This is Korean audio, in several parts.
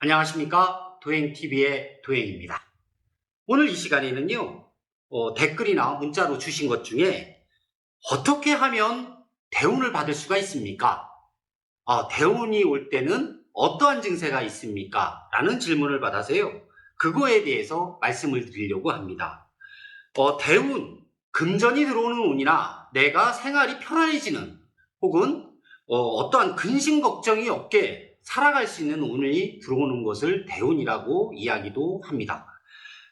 안녕하십니까, 도행TV의 도행입니다. 오늘 이 시간에는요, 댓글이나 문자로 주신 것 중에 어떻게 하면 대운을 받을 수가 있습니까? 대운이 올 때는 어떠한 증세가 있습니까? 라는 질문을 받아서요, 그거에 대해서 말씀을 드리려고 합니다. 대운, 금전이 들어오는 운이나 내가 생활이 편안해지는 혹은 어떠한 근심 걱정이 없게 살아갈 수 있는 운이 들어오는 것을 대운이라고 이야기도 합니다.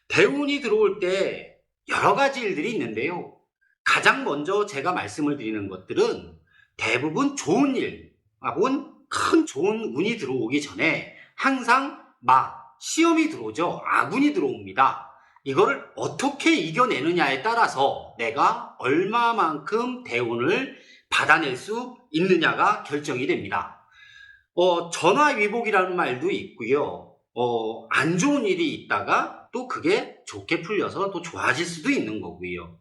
대운이 들어올 때 여러 가지 일들이 있는데요. 가장 먼저 제가 말씀을 드리는 것들은 대부분 좋은 일 혹은 큰 좋은 운이 들어오기 전에 항상 시험이 들어오죠. 악운이 들어옵니다. 이거를 어떻게 이겨내느냐에 따라서 내가 얼마만큼 대운을 받아낼 수 있느냐가 결정이 됩니다. 전화위복이라는 말도 있고요. 안 좋은 일이 있다가 또 그게 좋게 풀려서 또 좋아질 수도 있는 거고요.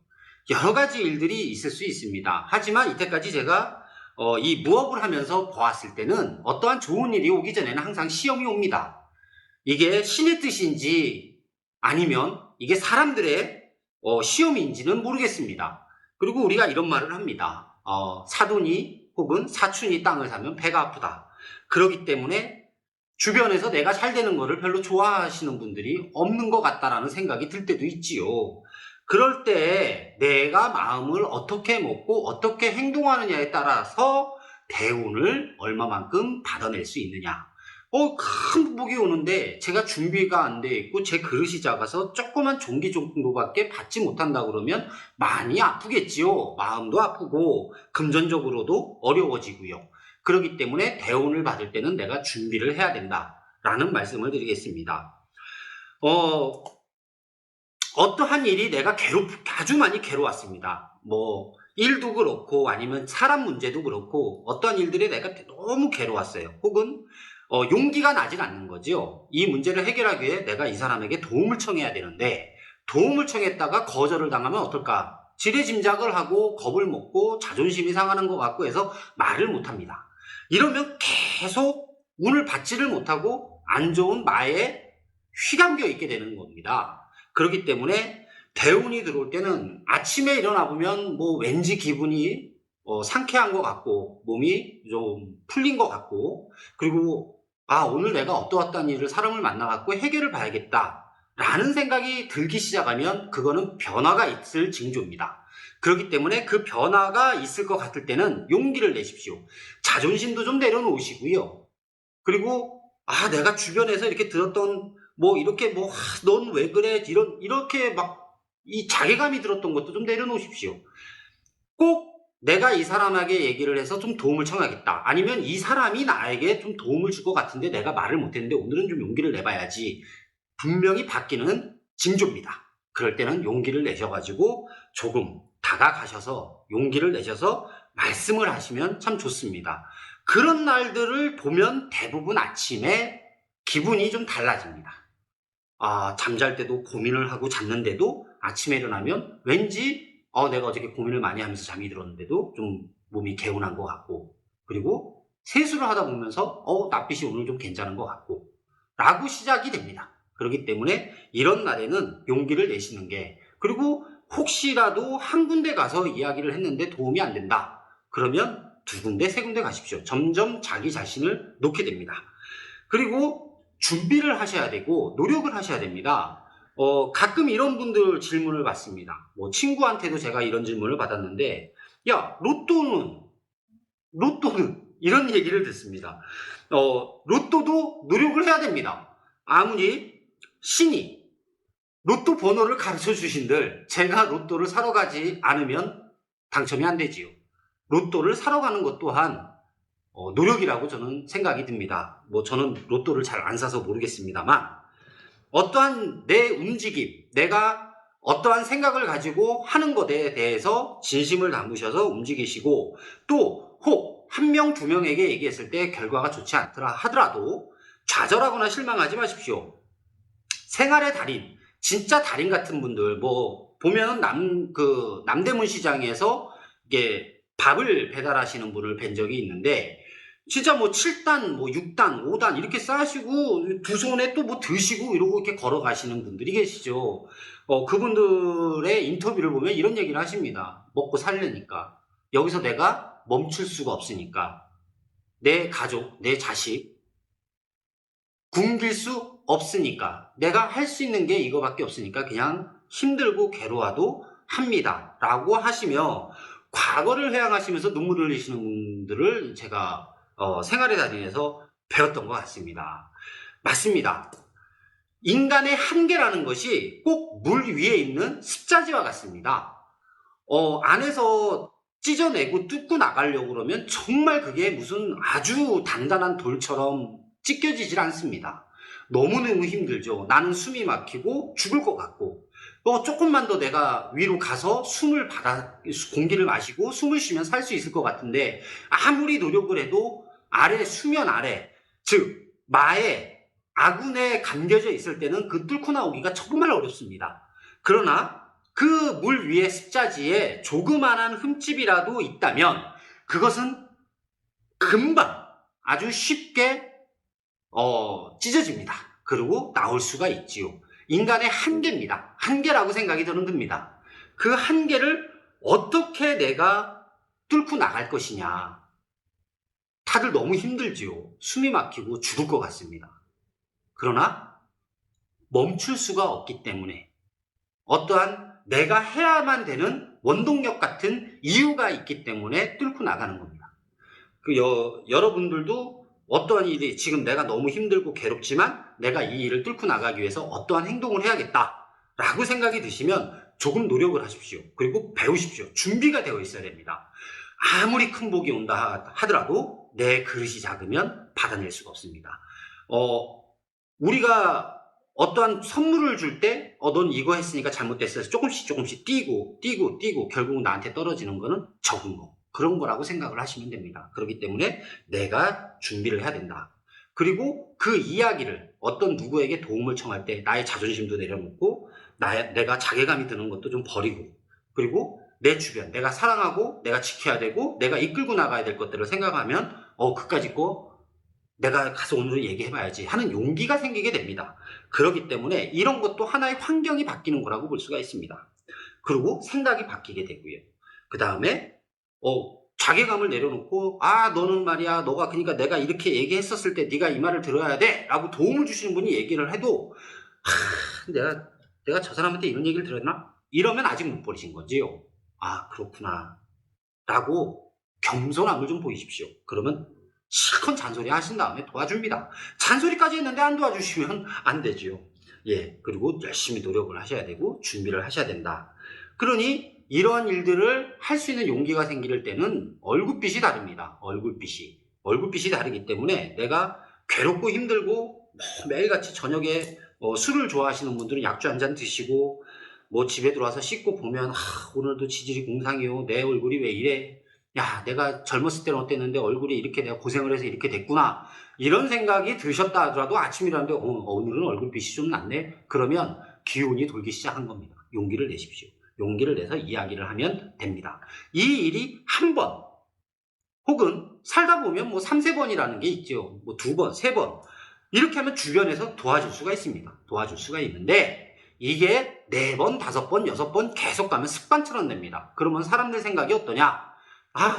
여러 가지 일들이 있을 수 있습니다. 하지만 이때까지 제가 이 무업을 하면서 보았을 때는 어떠한 좋은 일이 오기 전에는 항상 시험이 옵니다. 이게 신의 뜻인지 아니면 이게 사람들의 시험인지는 모르겠습니다. 그리고 우리가 이런 말을 합니다. 사돈이 혹은 사촌이 땅을 사면 배가 아프다. 그렇기 때문에 주변에서 내가 잘 되는 거를 별로 좋아하시는 분들이 없는 것 같다라는 생각이 들 때도 있지요. 그럴 때 내가 마음을 어떻게 먹고 어떻게 행동하느냐에 따라서 대운을 얼마만큼 받아낼 수 있느냐. 큰 복이 오는데 제가 준비가 안 돼 있고 제 그릇이 작아서 조그만 종기 정도밖에 받지 못한다 그러면 많이 아프겠지요. 마음도 아프고 금전적으로도 어려워지고요. 그렇기 때문에 대운을 받을 때는 내가 준비를 해야 된다라는 말씀을 드리겠습니다. 어떠한 일이 내가 아주 많이 괴로웠습니다. 일도 그렇고 아니면 사람 문제도 그렇고 어떠한 일들이 내가 너무 괴로웠어요. 혹은 용기가 나질 않는 거죠. 이 문제를 해결하기 위해 내가 이 사람에게 도움을 청해야 되는데 도움을 청했다가 거절을 당하면 어떨까? 지레짐작을 하고 겁을 먹고 자존심이 상하는 것 같고 해서 말을 못합니다. 이러면 계속 운을 받지를 못하고 안 좋은 마에 휘감겨 있게 되는 겁니다. 그렇기 때문에 대운이 들어올 때는 아침에 일어나 보면 왠지 기분이 상쾌한 것 같고 몸이 좀 풀린 것 같고 그리고 오늘 내가 어떠한 일을 사람을 만나갖고 해결을 봐야겠다 라는 생각이 들기 시작하면 그거는 변화가 있을 징조입니다. 그렇기 때문에 그 변화가 있을 것 같을 때는 용기를 내십시오. 자존심도 좀 내려놓으시고요. 그리고 내가 주변에서 이렇게 들었던 이렇게 넌 왜 그래? 이렇게 이 자괴감이 들었던 것도 좀 내려놓으십시오. 꼭 내가 이 사람에게 얘기를 해서 좀 도움을 청하겠다. 아니면 이 사람이 나에게 좀 도움을 줄 것 같은데 내가 말을 못했는데 오늘은 좀 용기를 내봐야지. 분명히 바뀌는 징조입니다. 그럴 때는 용기를 내셔가지고 조금 다가가셔서 용기를 내셔서 말씀을 하시면 참 좋습니다. 그런 날들을 보면 대부분 아침에 기분이 좀 달라집니다. 잠잘 때도 고민을 하고 잤는데도 아침에 일어나면 왠지 내가 어저께 고민을 많이 하면서 잠이 들었는데도 좀 몸이 개운한 것 같고 그리고 세수를 하다 보면서 낯빛이 오늘 좀 괜찮은 것 같고 라고 시작이 됩니다. 그렇기 때문에 이런 날에는 용기를 내시는 게 그리고 혹시라도 한 군데 가서 이야기를 했는데 도움이 안 된다. 그러면 두 군데, 세 군데 가십시오. 점점 자기 자신을 놓게 됩니다. 그리고 준비를 하셔야 되고 노력을 하셔야 됩니다. 가끔 이런 분들 질문을 받습니다. 친구한테도 제가 이런 질문을 받았는데 야, 로또는 이런 얘기를 듣습니다. 로또도 노력을 해야 됩니다. 아무리 신이 로또 번호를 가르쳐 주신들 제가 로또를 사러 가지 않으면 당첨이 안 되지요. 로또를 사러 가는 것 또한 노력이라고 저는 생각이 듭니다. 저는 로또를 잘 안 사서 모르겠습니다만 어떠한 내 움직임, 내가 어떠한 생각을 가지고 하는 것에 대해서 진심을 담으셔서 움직이시고 또 혹 한 명, 두 명에게 얘기했을 때 결과가 좋지 않더라 하더라도 좌절하거나 실망하지 마십시오. 생활의 달인, 진짜 달인 같은 분들 보면 남대문 시장에서 이게 밥을 배달하시는 분을 뵌 적이 있는데 진짜 뭐 7단, 뭐 6단, 5단 이렇게 쌓으시고 두 손에 또 뭐 드시고 이러고 이렇게 걸어가시는 분들이 계시죠. 그분들의 인터뷰를 보면 이런 얘기를 하십니다. 먹고 살려니까. 여기서 내가 멈출 수가 없으니까. 내 가족, 내 자식 굶길 수 없으니까. 내가 할 수 있는 게 이거밖에 없으니까 그냥 힘들고 괴로워도 합니다. 라고 하시며 과거를 회상하시면서 눈물을 흘리시는 분들을 제가 생활에 다니면서 배웠던 것 같습니다. 맞습니다. 인간의 한계라는 것이 꼭 물 위에 있는 습자지와 같습니다. 안에서 찢어내고 뚫고 나가려고 그러면 정말 그게 무슨 아주 단단한 돌처럼 찢겨지질 않습니다. 너무너무 힘들죠. 나는 숨이 막히고 죽을 것 같고, 조금만 더 내가 위로 가서 공기를 마시고 숨을 쉬면 살 수 있을 것 같은데, 아무리 노력을 해도 수면 아래, 즉, 아군에 감겨져 있을 때는 그 뚫고 나오기가 정말 어렵습니다. 그러나 그 물 위에 습자지에 조그만한 흠집이라도 있다면 그것은 금방 아주 쉽게 찢어집니다. 그리고 나올 수가 있지요. 인간의 한계입니다. 한계라고 생각이 저는 듭니다. 그 한계를 어떻게 내가 뚫고 나갈 것이냐. 다들 너무 힘들지요. 숨이 막히고 죽을 것 같습니다. 그러나 멈출 수가 없기 때문에 어떠한 내가 해야만 되는 원동력 같은 이유가 있기 때문에 뚫고 나가는 겁니다. 여러분들도 어떠한 일이 지금 내가 너무 힘들고 괴롭지만 내가 이 일을 뚫고 나가기 위해서 어떠한 행동을 해야겠다라고 생각이 드시면 조금 노력을 하십시오. 그리고 배우십시오. 준비가 되어 있어야 됩니다. 아무리 큰 복이 온다 하더라도 내 그릇이 작으면 받아낼 수가 없습니다. 우리가 어떠한 선물을 줄 때, 넌 이거 했으니까 잘못됐어. 조금씩 뛰고 결국 나한테 떨어지는 거는 적은 거. 그런 거라고 생각을 하시면 됩니다. 그렇기 때문에 내가 준비를 해야 된다. 그리고 그 이야기를 어떤 누구에게 도움을 청할 때 나의 자존심도 내려놓고 내가 자괴감이 드는 것도 좀 버리고 그리고 내 주변, 내가 사랑하고 내가 지켜야 되고 내가 이끌고 나가야 될 것들을 생각하면 그까짓 거 내가 가서 오늘은 얘기해봐야지 하는 용기가 생기게 됩니다. 그렇기 때문에 이런 것도 하나의 환경이 바뀌는 거라고 볼 수가 있습니다. 그리고 생각이 바뀌게 되고요. 그 다음에 자괴감을 내려놓고 너는 말이야 그러니까 내가 이렇게 얘기했었을 때 네가 이 말을 들어야 돼 라고 도움을 주시는 분이 얘기를 해도 내가 저 사람한테 이런 얘기를 들었나? 이러면 아직 못 버리신 거지요. 그렇구나 라고 겸손함을 좀 보이십시오. 그러면 실컷 잔소리 하신 다음에 도와줍니다. 잔소리까지 했는데 안 도와주시면 안 되지요. 그리고 열심히 노력을 하셔야 되고 준비를 하셔야 된다. 그러니 이러한 일들을 할 수 있는 용기가 생길 때는 얼굴빛이 다릅니다. 얼굴빛이 다르기 때문에 내가 괴롭고 힘들고 매일같이 저녁에 술을 좋아하시는 분들은 약주 한 잔 드시고 집에 들어와서 씻고 보면 오늘도 지질이 공상이요. 내 얼굴이 왜 이래? 내가 젊었을 때는 어땠는데 얼굴이 이렇게 내가 고생을 해서 이렇게 됐구나. 이런 생각이 드셨다 하더라도 아침이라는데 오늘은 얼굴빛이 좀 낫네. 그러면 기운이 돌기 시작한 겁니다. 용기를 내십시오. 용기를 내서 이야기를 하면 됩니다. 이 일이 한 번 혹은 살다 보면 3~4번이라는 게 있죠. 2번, 3번 이렇게 하면 주변에서 도와줄 수가 있습니다. 도와줄 수가 있는데 이게 4번, 5번, 6번 계속 가면 습관처럼 됩니다. 그러면 사람들 생각이 어떠냐?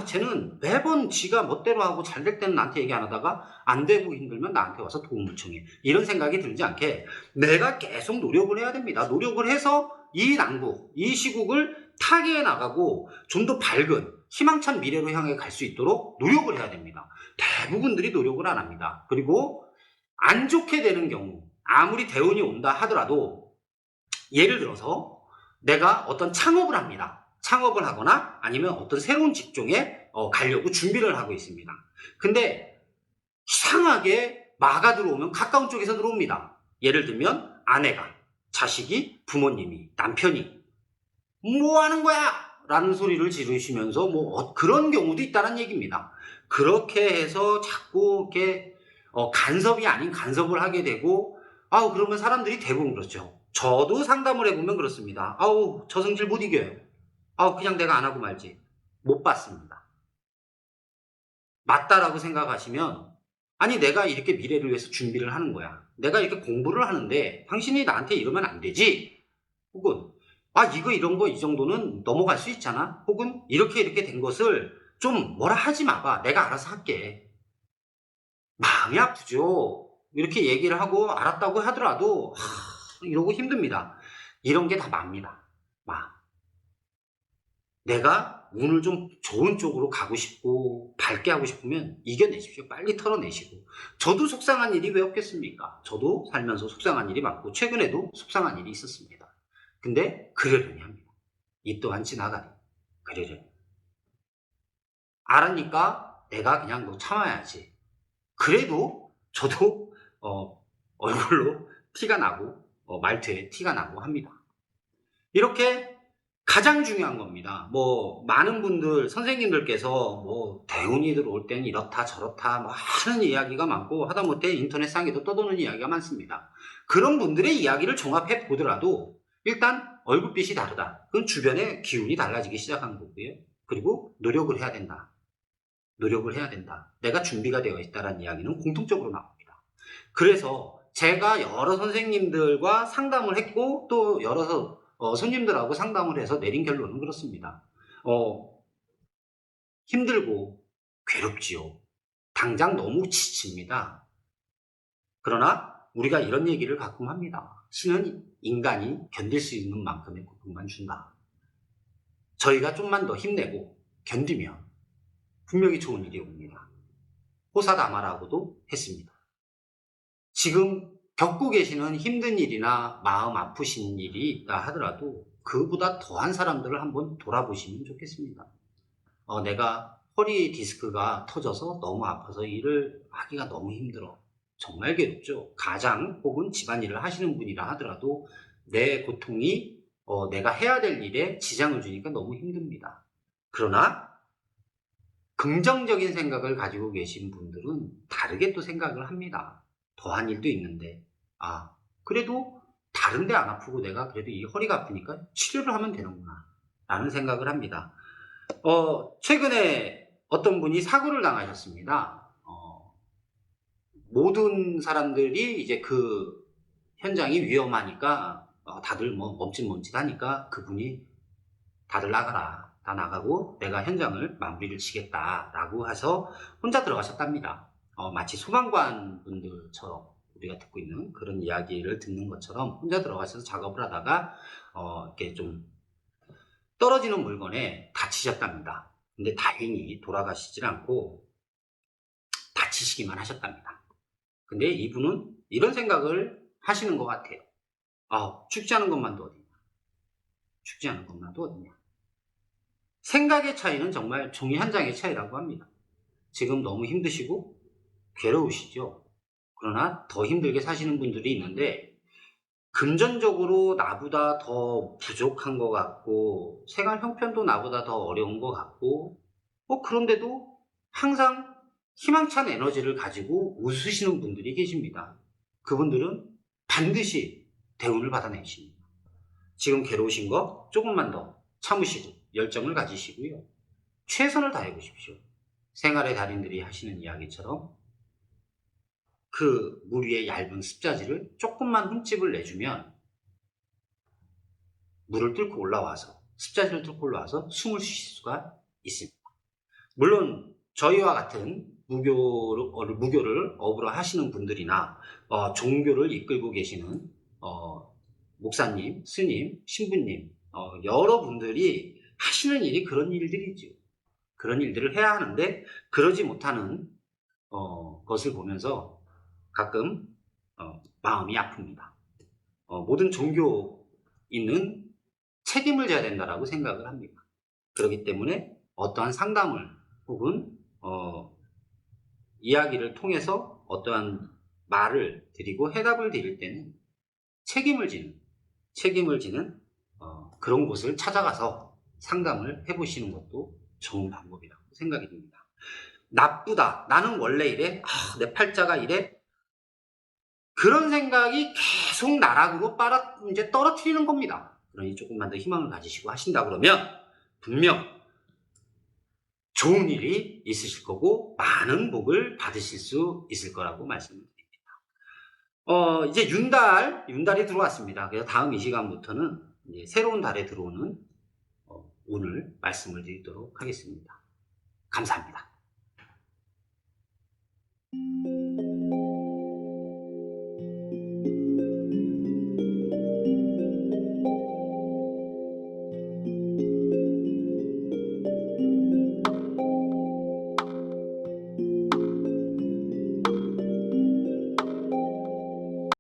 쟤는 매번 지가 멋대로 하고 잘 될 때는 나한테 얘기 안 하다가 안 되고 힘들면 나한테 와서 도움을 청해. 이런 생각이 들지 않게 내가 계속 노력을 해야 됩니다. 노력을 해서 이 난국, 이 시국을 타개해 나가고 좀 더 밝은 희망찬 미래로 향해 갈 수 있도록 노력을 해야 됩니다. 대부분들이 노력을 안 합니다. 그리고 안 좋게 되는 경우 아무리 대운이 온다 하더라도 예를 들어서 내가 어떤 창업을 합니다. 창업을 하거나 아니면 어떤 새로운 직종에 가려고 준비를 하고 있습니다. 근데 이상하게 마가 들어오면 가까운 쪽에서 들어옵니다. 예를 들면 아내가, 자식이, 부모님이, 남편이 뭐 하는 거야? 라는 소리를 지르시면서 그런 경우도 있다는 얘기입니다. 그렇게 해서 자꾸 이렇게 간섭이 아닌 간섭을 하게 되고 그러면 사람들이 대부분 그렇죠. 저도 상담을 해보면 그렇습니다. 저 성질 못 이겨요. 그냥 내가 안 하고 말지. 못 받습니다. 맞다라고 생각하시면, 아니 내가 이렇게 미래를 위해서 준비를 하는 거야. 내가 이렇게 공부를 하는데 당신이 나한테 이러면 안 되지. 혹은 아 이거 이런 거 이 정도는 넘어갈 수 있잖아. 혹은 이렇게 된 것을 좀 뭐라 하지 마봐. 내가 알아서 할게. 마음이 아프죠. 이렇게 얘기를 하고 알았다고 하더라도 이러고 힘듭니다. 이런 게 다 맙니다. 마. 내가 운을 좀 좋은 쪽으로 가고 싶고 밝게 하고 싶으면 이겨내십시오. 빨리 털어내시고. 저도 속상한 일이 왜 없겠습니까? 저도 살면서 속상한 일이 많고 최근에도 속상한 일이 있었습니다. 근데 그러려니 합니다. 이 또한 지나가리. 그러려니. 알았니까 내가 그냥 너 참아야지. 그래도 저도 얼굴로 티가 나고 말투에 티가 나고 합니다. 이렇게 가장 중요한 겁니다. 뭐 많은 분들 선생님들께서 뭐 대운이 들어올 때는 이렇다 저렇다 뭐 하는 이야기가 많고 하다못해 인터넷상에도 떠도는 이야기가 많습니다. 그런 분들의 이야기를 종합해 보더라도 일단 얼굴빛이 다르다. 그건 주변의 기운이 달라지기 시작한 거고요. 그리고 노력을 해야 된다. 노력을 해야 된다. 내가 준비가 되어 있다는 이야기는 공통적으로 나옵니다. 그래서 제가 여러 선생님들과 상담을 했고 또 여러 손님들하고 상담을 해서 내린 결론은 그렇습니다. 힘들고 괴롭지요. 당장 너무 지칩니다. 그러나 우리가 이런 얘기를 가끔 합니다. 신은 인간이 견딜 수 있는 만큼의 고통만 준다. 저희가 좀만 더 힘내고 견디면 분명히 좋은 일이 옵니다. 호사다마라고도 했습니다. 지금 겪고 계시는 힘든 일이나 마음 아프신 일이 있다 하더라도 그보다 더한 사람들을 한번 돌아보시면 좋겠습니다. 내가 허리 디스크가 터져서 너무 아파서 일을 하기가 너무 힘들어. 정말 괴롭죠. 가장 혹은 집안일을 하시는 분이라 하더라도 내 고통이 내가 해야 될 일에 지장을 주니까 너무 힘듭니다. 그러나 긍정적인 생각을 가지고 계신 분들은 다르게 또 생각을 합니다. 더한 일도 있는데 그래도 다른데 안 아프고 내가 그래도 이 허리가 아프니까 치료를 하면 되는구나 라는 생각을 합니다. 최근에 어떤 분이 사고를 당하셨습니다. 모든 사람들이 이제 그 현장이 위험하니까 다들 뭐 멈칫멈칫 하니까 그분이 다들 나가라. 다 나가고 내가 현장을 마무리를 지겠다라고 해서 혼자 들어가셨답니다. 마치 소방관 분들처럼 우리가 듣고 있는 그런 이야기를 듣는 것처럼 혼자 들어가셔서 작업을 하다가 이렇게 좀 떨어지는 물건에 다치셨답니다. 근데 다행히 돌아가시질 않고 다치시기만 하셨답니다. 근데 이분은 이런 생각을 하시는 것 같아요. 죽지 않은 것만도 어디냐. 죽지 않은 것만도 어디냐. 생각의 차이는 정말 종이 한 장의 차이라고 합니다. 지금 너무 힘드시고 괴로우시죠. 그러나 더 힘들게 사시는 분들이 있는데 금전적으로 나보다 더 부족한 것 같고 생활 형편도 나보다 더 어려운 것 같고 그런데도 항상 희망찬 에너지를 가지고 웃으시는 분들이 계십니다. 그분들은 반드시 대운을 받아내십니다. 지금 괴로우신 거 조금만 더 참으시고 열정을 가지시고요. 최선을 다해 보십시오. 생활의 달인들이 하시는 이야기처럼 그 물 위에 얇은 습자지를 조금만 흠집을 내주면 물을 뚫고 올라와서 습자지를 뚫고 올라와서 숨을 쉬실 수가 있습니다. 물론 저희와 같은 무교를 업으로 하시는 분들이나 종교를 이끌고 계시는 목사님, 스님, 신부님 여러분들이 하시는 일이 그런 일들이죠. 그런 일들을 해야 하는데 그러지 못하는 것을 보면서 가끔 마음이 아픕니다. 모든 종교인은 책임을 져야 된다고 생각을 합니다. 그렇기 때문에 어떠한 상담을 혹은 이야기를 통해서 어떠한 말을 드리고 해답을 드릴 때는 책임을 지는 그런 곳을 찾아가서 상담을 해보시는 것도 좋은 방법이라고 생각이 듭니다. 나쁘다. 나는 원래 이래. 내 팔자가 이래. 그런 생각이 계속 나락으로 이제 떨어뜨리는 겁니다. 그러니 조금만 더 희망을 가지시고 하신다 그러면 분명 좋은 일이 있으실 거고 많은 복을 받으실 수 있을 거라고 말씀드립니다. 이제 윤달이 들어왔습니다. 그래서 다음 이 시간부터는 이제 새로운 달에 들어오는 오늘 말씀을 드리도록 하겠습니다. 감사합니다.